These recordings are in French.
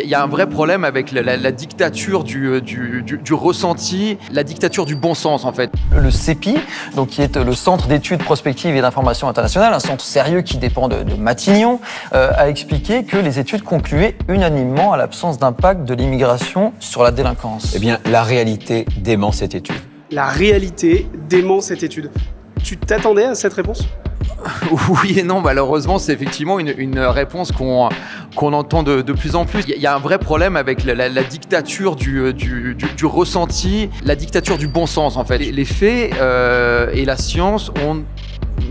Il y a un vrai problème avec la dictature du ressenti, la dictature du bon sens en fait. Le CEPI, donc, qui est le Centre d'études prospectives et d'information internationale, un centre sérieux qui dépend de Matignon, a expliqué que les études concluaient unanimement à l'absence d'impact de l'immigration sur la délinquance. Eh bien, la réalité dément cette étude. La réalité dément cette étude. Tu t'attendais à cette réponse ? Oui et non, malheureusement, c'est effectivement une réponse qu'on entend de plus en plus. Il y a un vrai problème avec la dictature du ressenti, la dictature du bon sens en fait. Les faits et la science ont,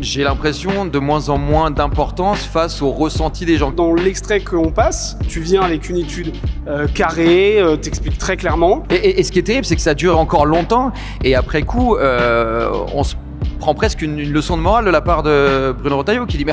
j'ai l'impression, de moins en moins d'importance face au ressenti des gens. Dans l'extrait qu'on passe, tu viens avec une étude carrée, t'expliques très clairement. Et ce qui est terrible, c'est que ça dure encore longtemps et après coup, on se prend presque une leçon de morale de la part de Bruno Retailleau qui dit mais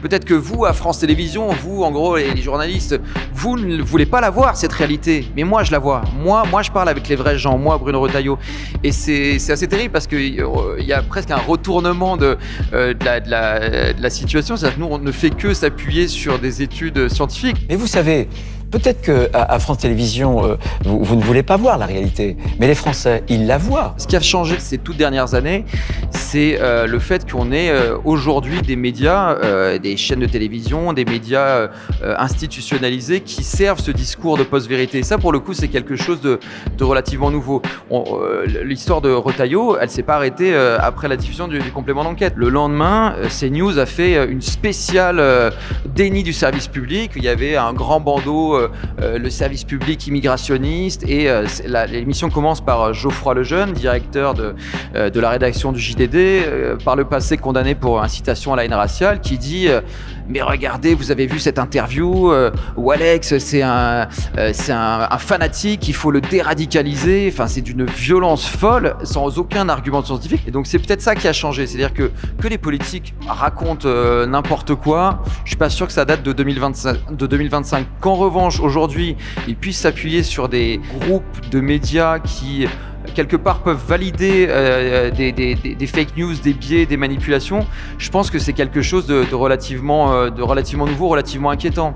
peut-être que vous à France Télévisions, vous en gros les journalistes, vous ne voulez pas la voir cette réalité, mais moi je la vois, moi je parle avec les vrais gens, moi Bruno Retailleau, et c'est assez terrible parce qu'il y a presque un retournement de la situation, c'est-à-dire que nous on ne fait que s'appuyer sur des études scientifiques. Mais vous savez, peut-être qu'à France Télévisions, vous ne voulez pas voir la réalité, mais les Français, ils la voient. Ce qui a changé ces toutes dernières années, c'est le fait qu'on ait aujourd'hui des médias, des chaînes de télévision, des médias institutionnalisés qui servent ce discours de post-vérité. Et ça, pour le coup, c'est quelque chose de relativement nouveau. L'histoire de Retailleau, elle s'est pas arrêtée après la diffusion du complément d'enquête. Le lendemain, CNews a fait une spéciale déni du service public. Il y avait un grand bandeau le service public immigrationniste et l'émission commence par Geoffroy Lejeune, directeur de la rédaction du JDD, par le passé condamné pour incitation à la haine raciale, qui dit mais regardez, vous avez vu cette interview où Alex c'est un fanatique, il faut le déradicaliser, enfin c'est d'une violence folle sans aucun argument scientifique. Et donc c'est peut-être ça qui a changé, c'est-à-dire que les politiques racontent n'importe quoi, je suis pas sûr que ça date de 2025. Qu'en revanche aujourd'hui ils puissent s'appuyer sur des groupes de médias qui quelque part peuvent valider des fake news, des biais, des manipulations, je pense que c'est quelque chose de relativement nouveau, relativement inquiétant.